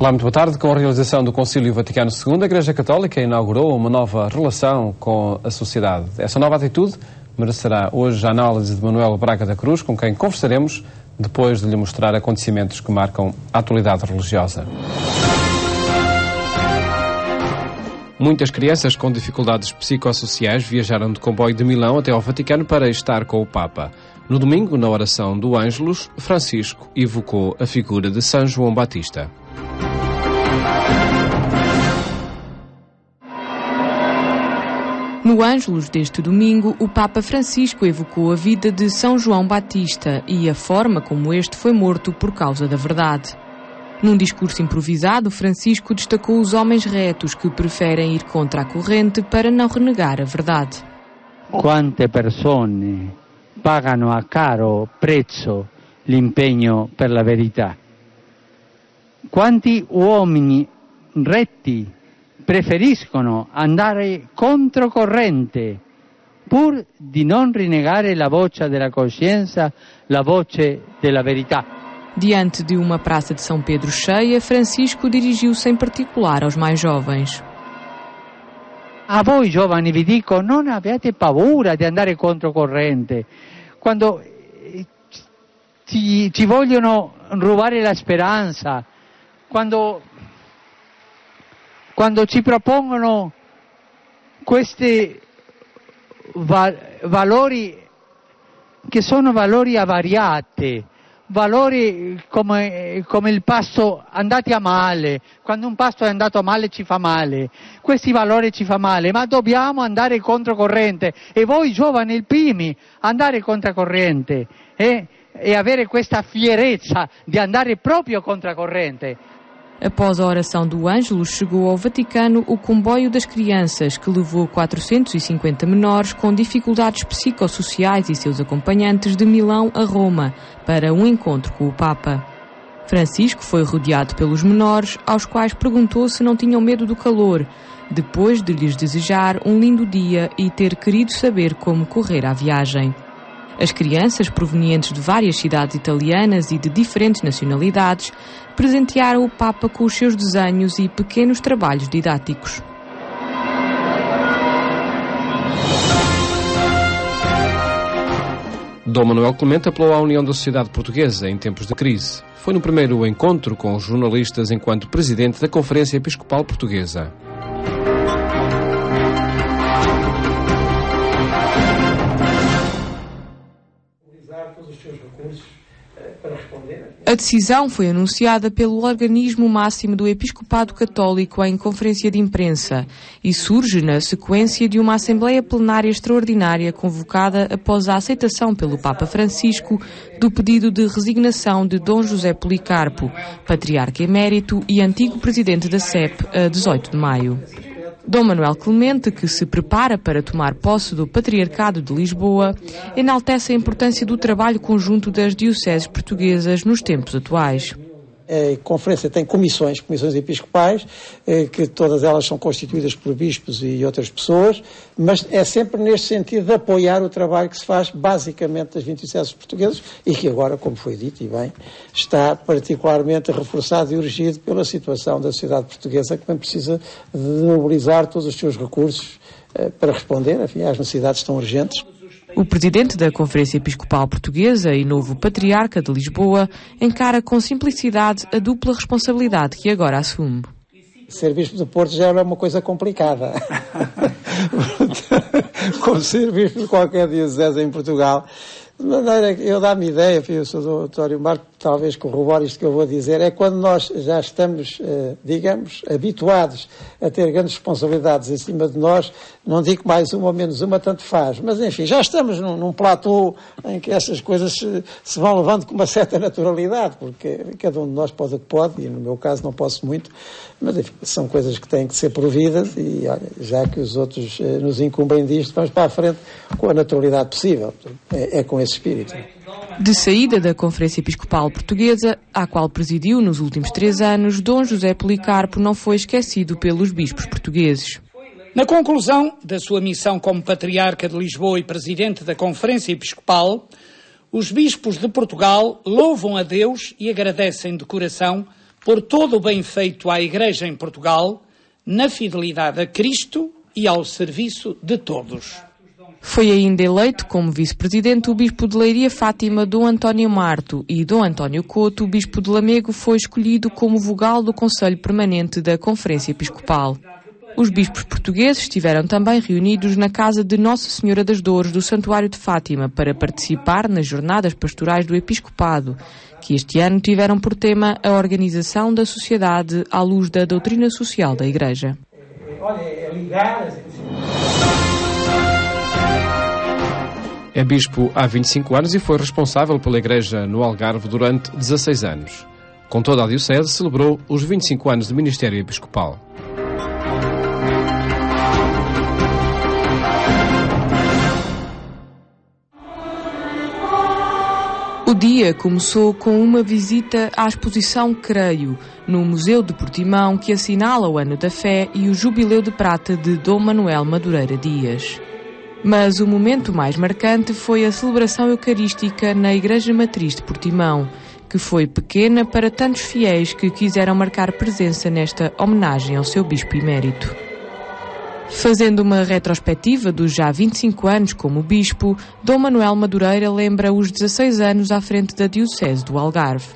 Olá, muito boa tarde. Com a realização do Concílio Vaticano II, a Igreja Católica inaugurou uma nova relação com a sociedade. Essa nova atitude merecerá hoje a análise de Manuel Braga da Cruz, com quem conversaremos depois de lhe mostrar acontecimentos que marcam a atualidade religiosa. Muitas crianças com dificuldades psicossociais viajaram de comboio de Milão até ao Vaticano para estar com o Papa. No domingo, na oração do Ângelus, Francisco evocou a figura de São João Batista. No Ângelus deste domingo, o Papa Francisco evocou a vida de São João Batista e a forma como este foi morto por causa da verdade. Num discurso improvisado, Francisco destacou os homens retos que preferem ir contra a corrente para não renegar a verdade. Quante persone pagano a caro prezzo l'impegno per la verità? Quanti uomini retti preferiscono andare controcorrente pur di non rinnegare la voce della coscienza, la voce della verità. Diante de uma praça de São Pedro cheia, Francisco dirigiu-se em particular aos mais jovens. A voi giovani vi dico, non abbiate paura di andare controcorrente. Quando ci vogliono rubare la speranza, quando ci propongono questi valori che sono valori avariati, valori come il pasto andati a male, quando un pasto è andato a male ci fa male, questi valori ci fa male, ma dobbiamo andare controcorrente e voi giovani primi andare controcorrente e avere questa fierezza di andare proprio controcorrente. Após a oração do Ângelus, chegou ao Vaticano o comboio das crianças, que levou 450 menores com dificuldades psicossociais e seus acompanhantes de Milão a Roma, para um encontro com o Papa. Francisco foi rodeado pelos menores, aos quais perguntou se não tinham medo do calor, depois de lhes desejar um lindo dia e ter querido saber como correr a viagem. As crianças, provenientes de várias cidades italianas e de diferentes nacionalidades, presentearam o Papa com os seus desenhos e pequenos trabalhos didáticos. Dom Manuel Clemente apelou à união da sociedade portuguesa em tempos de crise. Foi no primeiro encontro com os jornalistas enquanto presidente da Conferência Episcopal Portuguesa. A decisão foi anunciada pelo organismo máximo do Episcopado Católico em conferência de imprensa e surge na sequência de uma Assembleia Plenária Extraordinária convocada após a aceitação pelo Papa Francisco do pedido de resignação de Dom José Policarpo, patriarca emérito e antigo presidente da CEP, a 18 de maio. Dom Manuel Clemente, que se prepara para tomar posse do Patriarcado de Lisboa, enaltece a importância do trabalho conjunto das dioceses portuguesas nos tempos atuais. A Conferência tem comissões episcopais, que todas elas são constituídas por bispos e outras pessoas, mas é sempre neste sentido de apoiar o trabalho que se faz basicamente das 20 dioceses portuguesas e que agora, como foi dito e bem, está particularmente reforçado e urgido pela situação da sociedade portuguesa, que bem precisa de mobilizar todos os seus recursos para responder, enfim, às necessidades tão urgentes. O presidente da Conferência Episcopal Portuguesa e novo patriarca de Lisboa encara com simplicidade a dupla responsabilidade que agora assume. Ser bispo do Porto já era uma coisa complicada. Como ser bispo de qualquer diocese em Portugal. De maneira que eu dá-me ideia, eu sou do António Marco, talvez corrobore isto que eu vou dizer, é quando nós já estamos, digamos, habituados a ter grandes responsabilidades em cima de nós, não digo mais uma ou menos uma, tanto faz, mas enfim, já estamos num platô em que essas coisas se vão levando com uma certa naturalidade, porque cada um de nós pode o que pode, e no meu caso não posso muito, mas enfim, são coisas que têm que ser providas e olha, já que os outros nos incumbem disto, vamos para a frente com a naturalidade possível. É com esse espírito. De saída da Conferência Episcopal Portuguesa, à qual presidiu nos últimos 3 anos, Dom José Policarpo não foi esquecido pelos bispos portugueses. Na conclusão da sua missão como Patriarca de Lisboa e Presidente da Conferência Episcopal, os bispos de Portugal louvam a Deus e agradecem de coração por todo o bem feito à Igreja em Portugal, na fidelidade a Cristo e ao serviço de todos. Foi ainda eleito como vice-presidente o Bispo de Leiria Fátima, Dom António Marto, e Dom António Couto, o Bispo de Lamego, foi escolhido como vogal do Conselho Permanente da Conferência Episcopal. Os bispos portugueses estiveram também reunidos na casa de Nossa Senhora das Dores do Santuário de Fátima para participar nas jornadas pastorais do Episcopado, que este ano tiveram por tema a organização da sociedade à luz da doutrina social da Igreja. É bispo há 25 anos e foi responsável pela Igreja no Algarve durante 16 anos. Com toda a diocese, celebrou os 25 anos de ministério episcopal. O dia começou com uma visita à exposição Creio, no Museu de Portimão, que assinala o Ano da Fé e o Jubileu de Prata de Dom Manuel Madureira Dias. Mas o momento mais marcante foi a celebração eucarística na Igreja Matriz de Portimão, que foi pequena para tantos fiéis que quiseram marcar presença nesta homenagem ao seu bispo emérito. Fazendo uma retrospectiva dos já 25 anos como bispo, Dom Manuel Madureira lembra os 16 anos à frente da Diocese do Algarve.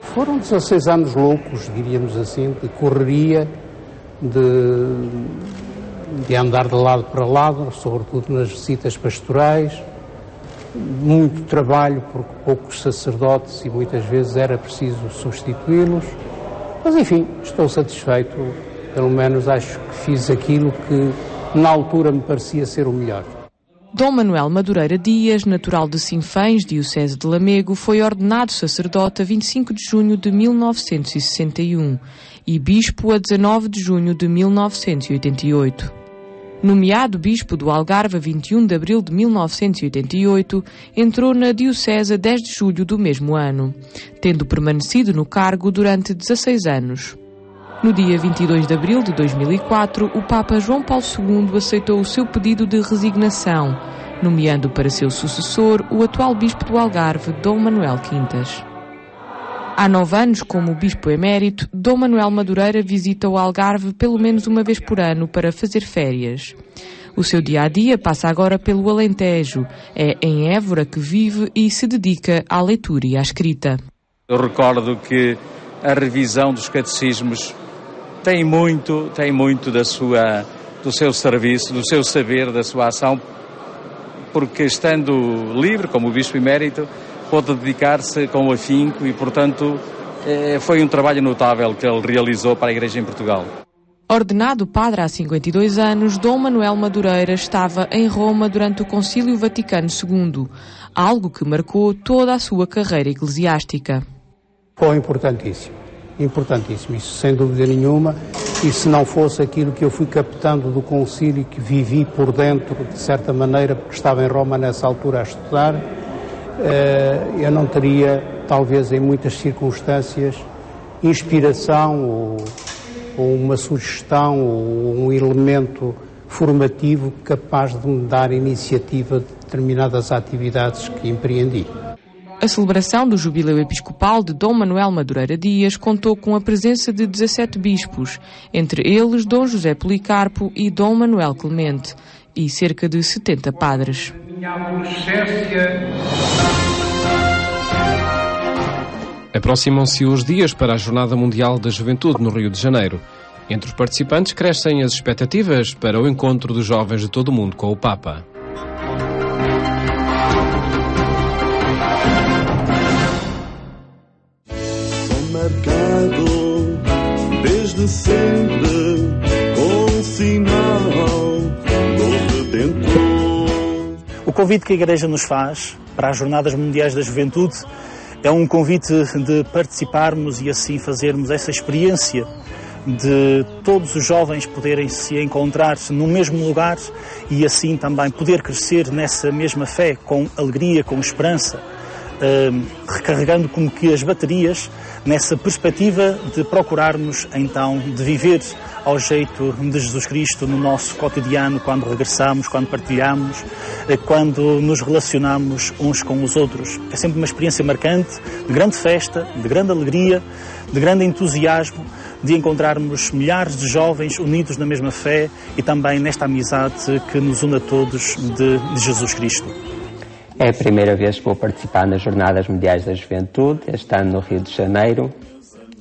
Foram 16 anos loucos, diríamos assim, de correria, de andar de lado para lado, sobretudo nas visitas pastorais, muito trabalho, porque poucos sacerdotes e muitas vezes era preciso substituí-los, mas enfim, estou satisfeito. Pelo menos acho que fiz aquilo que na altura me parecia ser o melhor. Dom Manuel Madureira Dias, natural de Sinfães, diocese de Lamego, foi ordenado sacerdote a 25 de junho de 1961 e bispo a 19 de junho de 1988. Nomeado bispo do Algarve a 21 de abril de 1988, entrou na diocese a 10 de julho do mesmo ano, tendo permanecido no cargo durante 16 anos. No dia 22 de abril de 2004, o Papa João Paulo II aceitou o seu pedido de resignação, nomeando para seu sucessor o atual bispo do Algarve, Dom Manuel Quintas. Há 9 anos, como bispo emérito, Dom Manuel Madureira visita o Algarve pelo menos uma vez por ano para fazer férias. O seu dia-a-dia passa agora pelo Alentejo. É em Évora que vive e se dedica à leitura e à escrita. Eu recordo que a revisão dos catecismos tem muito do seu serviço, do seu saber, da sua ação, porque estando livre, como bispo emérito, pôde dedicar-se com afinco e, portanto, foi um trabalho notável que ele realizou para a Igreja em Portugal. Ordenado padre há 52 anos, Dom Manuel Madureira estava em Roma durante o Concílio Vaticano II, algo que marcou toda a sua carreira eclesiástica. Foi importantíssimo, isso sem dúvida nenhuma, e se não fosse aquilo que eu fui captando do concílio, que vivi por dentro, de certa maneira, porque estava em Roma nessa altura a estudar, eu não teria, talvez em muitas circunstâncias, inspiração ou uma sugestão ou um elemento formativo capaz de me dar iniciativa de determinadas atividades que empreendi. A celebração do Jubileu Episcopal de Dom Manuel Madureira Dias contou com a presença de 17 bispos, entre eles Dom José Policarpo e Dom Manuel Clemente, e cerca de 70 padres. Aproximam-se os dias para a Jornada Mundial da Juventude no Rio de Janeiro. Entre os participantes crescem as expectativas para o encontro dos jovens de todo o mundo com o Papa. Marcado desde sempre com sinal do Redentor. O convite que a Igreja nos faz para as Jornadas Mundiais da Juventude é um convite de participarmos e assim fazermos essa experiência de todos os jovens poderem se encontrar no mesmo lugar e assim também poder crescer nessa mesma fé, com alegria, com esperança, recarregando como que as baterias nessa perspectiva de procurarmos então de viver ao jeito de Jesus Cristo no nosso cotidiano, quando regressamos, quando partilhamos, quando nos relacionamos uns com os outros. É sempre uma experiência marcante, de grande festa, de grande alegria, de grande entusiasmo, de encontrarmos milhares de jovens unidos na mesma fé e também nesta amizade que nos une a todos de Jesus Cristo. É a primeira vez que vou participar nas Jornadas Mundiais da Juventude, este ano no Rio de Janeiro.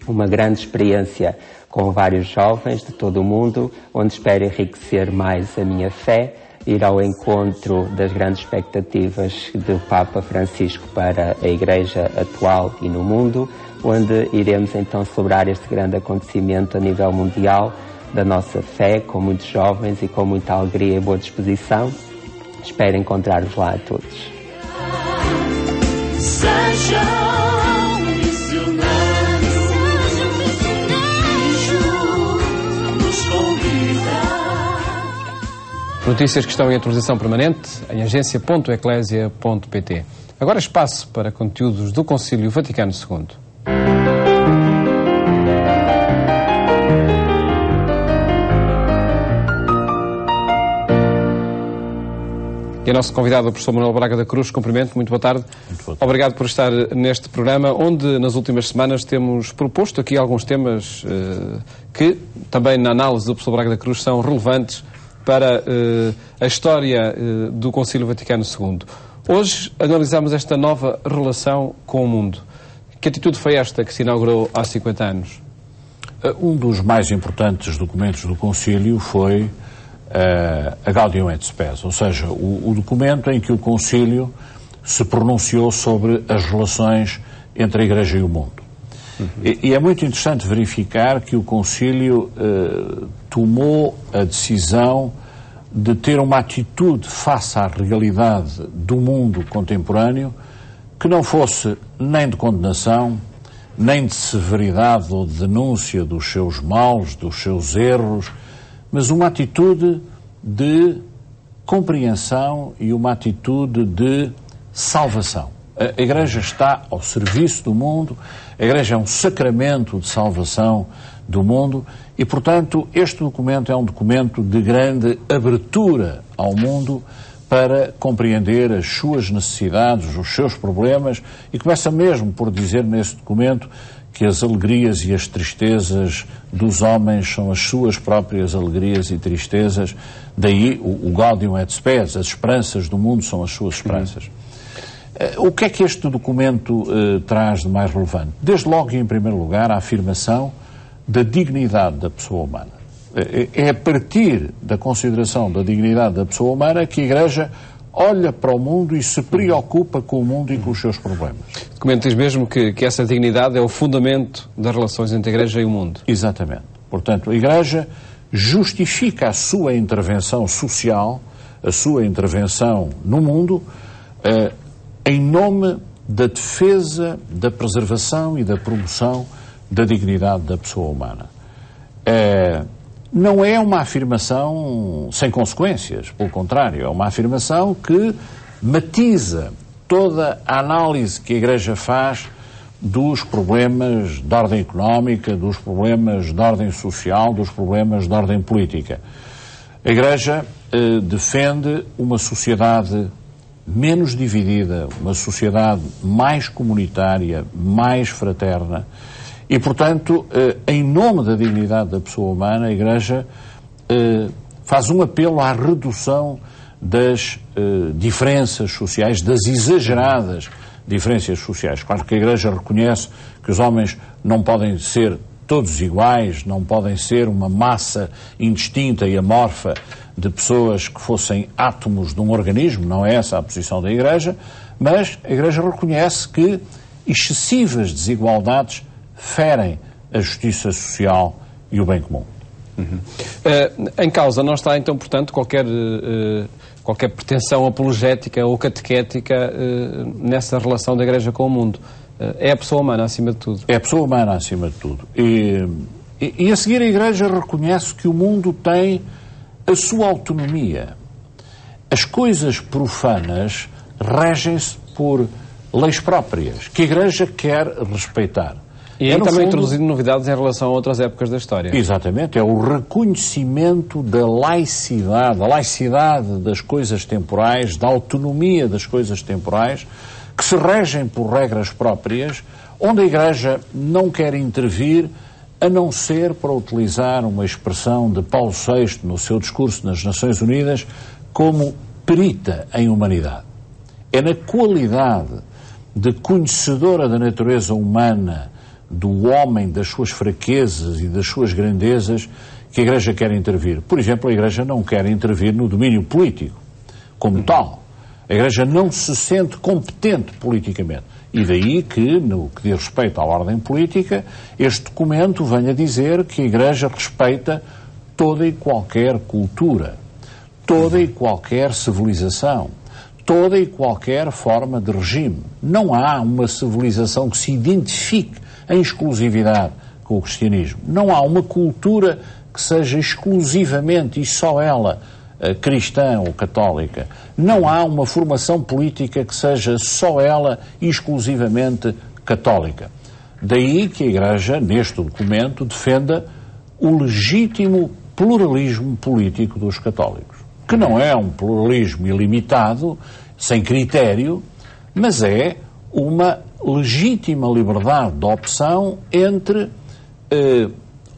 Uma grande experiência com vários jovens de todo o mundo, onde espero enriquecer mais a minha fé, ir ao encontro das grandes expectativas do Papa Francisco para a Igreja atual e no mundo, onde iremos então celebrar este grande acontecimento a nível mundial da nossa fé, com muitos jovens e com muita alegria e boa disposição. Espero encontrar-vos lá a todos. Sejam missionários, nos convida. Notícias que estão em atualização permanente em agência.eclésia.pt. Agora espaço para conteúdos do Concílio Vaticano II. E a nossa convidada, o professor Manuel Braga da Cruz, cumprimento, muito boa tarde. Muito boa tarde. Obrigado por estar neste programa, onde nas últimas semanas temos proposto aqui alguns temas que, também na análise do professor Braga da Cruz, são relevantes para a história do Concílio Vaticano II. Hoje analisamos esta nova relação com o mundo. Que atitude foi esta que se inaugurou há 50 anos? Um dos mais importantes documentos do Concílio foi a Gaudium et Spes, ou seja, o documento em que o Concílio se pronunciou sobre as relações entre a Igreja e o mundo. E é muito interessante verificar que o Concílio tomou a decisão de ter uma atitude face à realidade do mundo contemporâneo que não fosse nem de condenação, nem de severidade ou de denúncia dos seus males, dos seus erros, mas uma atitude de compreensão e uma atitude de salvação. A Igreja está ao serviço do mundo, a Igreja é um sacramento de salvação do mundo e, portanto, este documento é um documento de grande abertura ao mundo para compreender as suas necessidades, os seus problemas, e começa mesmo por dizer nesse documento que as alegrias e as tristezas dos homens são as suas próprias alegrias e tristezas, daí o Gaudium et Spes, as esperanças do mundo são as suas esperanças. O que é que este documento traz de mais relevante? Desde logo e em primeiro lugar a afirmação da dignidade da pessoa humana. É a partir da consideração da dignidade da pessoa humana que a Igreja olha para o mundo e se preocupa com o mundo e com os seus problemas. O documento diz mesmo que essa dignidade é o fundamento das relações entre a Igreja e o mundo. Exatamente. Portanto, a Igreja justifica a sua intervenção social, a sua intervenção no mundo, em nome da defesa, da preservação e da promoção da dignidade da pessoa humana. Não é uma afirmação sem consequências, pelo contrário, é uma afirmação que matiza toda a análise que a Igreja faz dos problemas de ordem económica, dos problemas de ordem social, dos problemas de ordem política. A Igreja defende uma sociedade menos dividida, uma sociedade mais comunitária, mais fraterna, e, portanto, em nome da dignidade da pessoa humana, a Igreja faz um apelo à redução das diferenças sociais, das exageradas diferenças sociais. Claro que a Igreja reconhece que os homens não podem ser todos iguais, não podem ser uma massa indistinta e amorfa de pessoas que fossem átomos de um organismo, não é essa a posição da Igreja, mas a Igreja reconhece que excessivas desigualdades ferem a justiça social e o bem comum. Em causa não está, então, portanto, qualquer pretensão apologética ou catequética nessa relação da Igreja com o mundo. É a pessoa humana acima de tudo. É a pessoa humana acima de tudo. E a seguir a Igreja reconhece que o mundo tem a sua autonomia. As coisas profanas regem-se por leis próprias, que a Igreja quer respeitar. E aí também introduzindo novidades em relação a outras épocas da história. Exatamente, é o reconhecimento da laicidade das coisas temporais, da autonomia das coisas temporais, que se regem por regras próprias, onde a Igreja não quer intervir, a não ser para utilizar uma expressão de Paulo VI no seu discurso nas Nações Unidas, como perita em humanidade. É na qualidade de conhecedora da natureza humana, do homem, das suas fraquezas e das suas grandezas, que a Igreja quer intervir. Por exemplo, a Igreja não quer intervir no domínio político, como tal. A Igreja não se sente competente politicamente. E daí que, no que diz respeito à ordem política, este documento venha dizer que a Igreja respeita toda e qualquer cultura, toda e qualquer civilização, toda e qualquer forma de regime. Não há uma civilização que se identifique em exclusividade com o cristianismo. Não há uma cultura que seja exclusivamente e só ela cristã ou católica. Não há uma formação política que seja só ela e exclusivamente católica. Daí que a Igreja, neste documento, defenda o legítimo pluralismo político dos católicos, que não é um pluralismo ilimitado, sem critério, mas é uma legítima liberdade de opção entre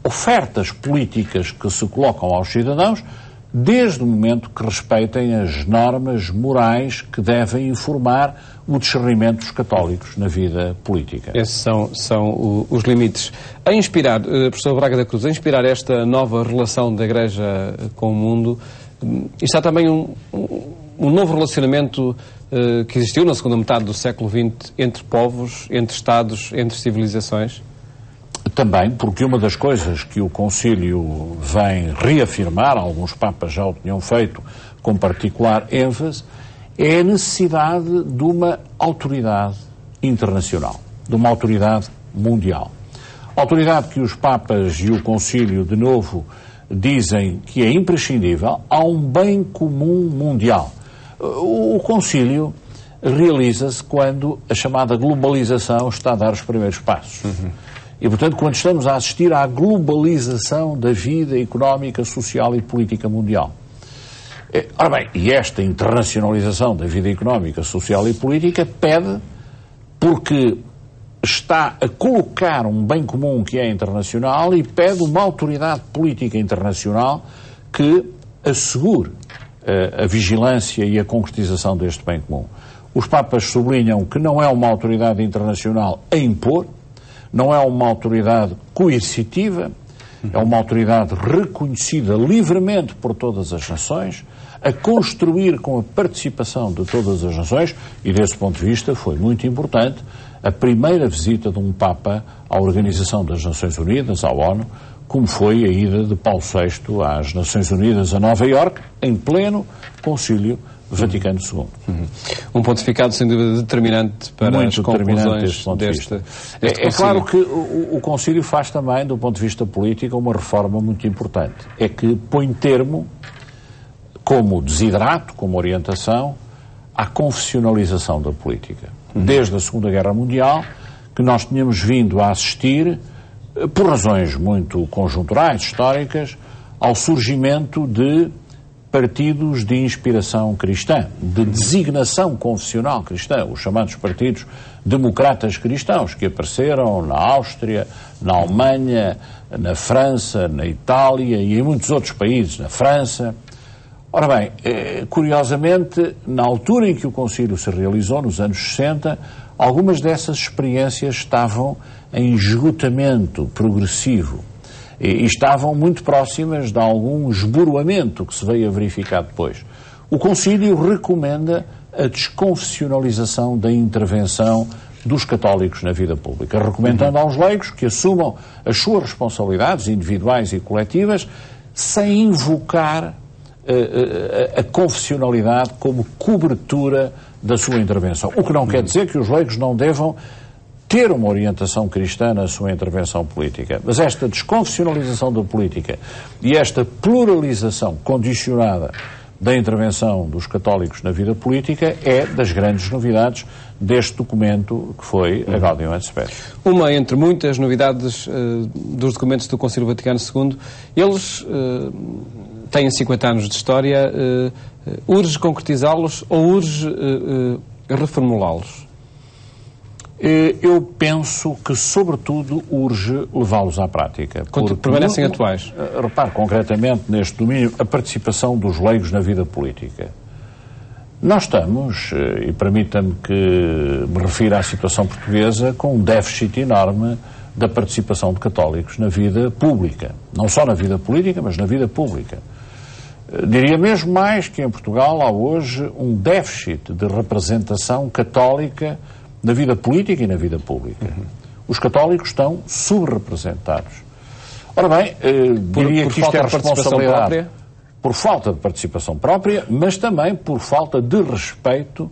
ofertas políticas que se colocam aos cidadãos, desde o momento que respeitem as normas morais que devem informar o discernimento dos católicos na vida política. Esses são os limites. A inspirar, professor Braga da Cruz, a inspirar esta nova relação da Igreja com o mundo, está também um novo relacionamento que existiu na segunda metade do século XX entre povos, entre Estados, entre civilizações? Também, porque uma das coisas que o Concílio vem reafirmar, alguns papas já o tinham feito com particular ênfase, é a necessidade de uma autoridade internacional, de uma autoridade mundial. Autoridade que os papas e o Concílio, de novo, dizem que é imprescindível a um bem comum mundial. O Concílio realiza-se quando a chamada globalização está a dar os primeiros passos. E, portanto, quando estamos a assistir à globalização da vida económica, social e política mundial. Ora bem, e esta internacionalização da vida económica, social e política pede, porque está a colocar um bem comum que é internacional e pede uma autoridade política internacional que assegure a vigilância e a concretização deste bem comum. Os papas sublinham que não é uma autoridade internacional a impor, não é uma autoridade coercitiva, é uma autoridade reconhecida livremente por todas as nações, a construir com a participação de todas as nações, e desse ponto de vista foi muito importante a primeira visita de um Papa à Organização das Nações Unidas, à ONU, como foi a ida de Paulo VI às Nações Unidas a Nova Iorque, em pleno Concílio Vaticano II. Um pontificado, sem dúvida, determinante para muito as conclusões deste É claro que o Concílio faz também, do ponto de vista político, uma reforma muito importante. É que põe termo, como desidrato, como orientação, à confessionalização da política. Desde a Segunda Guerra Mundial, que nós tínhamos vindo a assistir, por razões muito conjunturais, históricas, ao surgimento de partidos de inspiração cristã, de designação confessional cristã, os chamados partidos democratas cristãos, que apareceram na Áustria, na Alemanha, na França, na Itália e em muitos outros países, na França. Ora bem, curiosamente, na altura em que o Concílio se realizou, nos anos 60, algumas dessas experiências estavam em esgotamento progressivo e estavam muito próximas de algum esboroamento que se veio a verificar depois. O Concílio recomenda a desconfessionalização da intervenção dos católicos na vida pública, recomendando aos leigos que assumam as suas responsabilidades individuais e coletivas sem invocar a confessionalidade como cobertura da sua intervenção. O que não quer dizer que os leigos não devam ter uma orientação cristã na sua intervenção política. Mas esta desconfessionalização da política e esta pluralização condicionada da intervenção dos católicos na vida política é das grandes novidades deste documento que foi a Gaudium et Spes. Uma entre muitas novidades dos documentos do Concílio Vaticano II, eles têm 50 anos de história, urge concretizá-los ou urge reformulá-los? Eu penso que, sobretudo, urge levá-los à prática. Porque permanecem atuais. Repare, concretamente, neste domínio, a participação dos leigos na vida política. Nós estamos, e permita-me que me refira à situação portuguesa, com um déficit enorme da participação de católicos na vida pública. Não só na vida política, mas na vida pública. Diria mesmo mais que em Portugal há hoje um déficit de representação católica na vida política e na vida pública. Os católicos estão subrepresentados. Ora bem, diria que isto é a responsabilidade por falta de participação própria, mas também por falta de respeito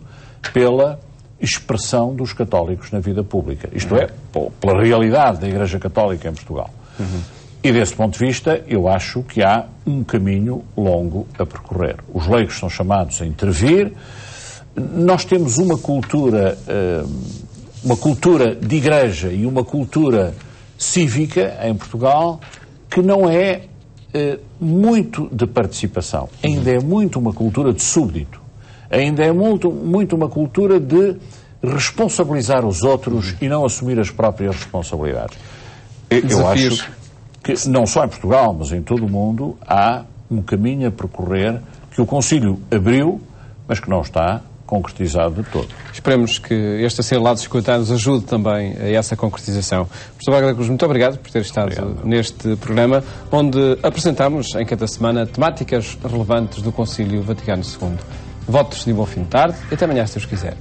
pela expressão dos católicos na vida pública. Isto é, pela realidade da Igreja Católica em Portugal. E desse ponto de vista, eu acho que há um caminho longo a percorrer. Os leigos são chamados a intervir. Nós temos uma cultura de igreja e uma cultura cívica em Portugal que não é muito de participação. Ainda é muito uma cultura de súbdito. Ainda é muito uma cultura de responsabilizar os outros e não assumir as próprias responsabilidades. Eu acho que não só em Portugal, mas em todo o mundo, há um caminho a percorrer que o Concílio abriu, mas que não está concretizado de todo. Esperemos que este assinalado dos 50 anos ajude também a essa concretização. Professor Braga da Cruz, muito obrigado por ter estado neste programa, onde apresentamos em cada semana temáticas relevantes do Concílio Vaticano II. Votos de bom fim de tarde e até amanhã, se Deus quiser.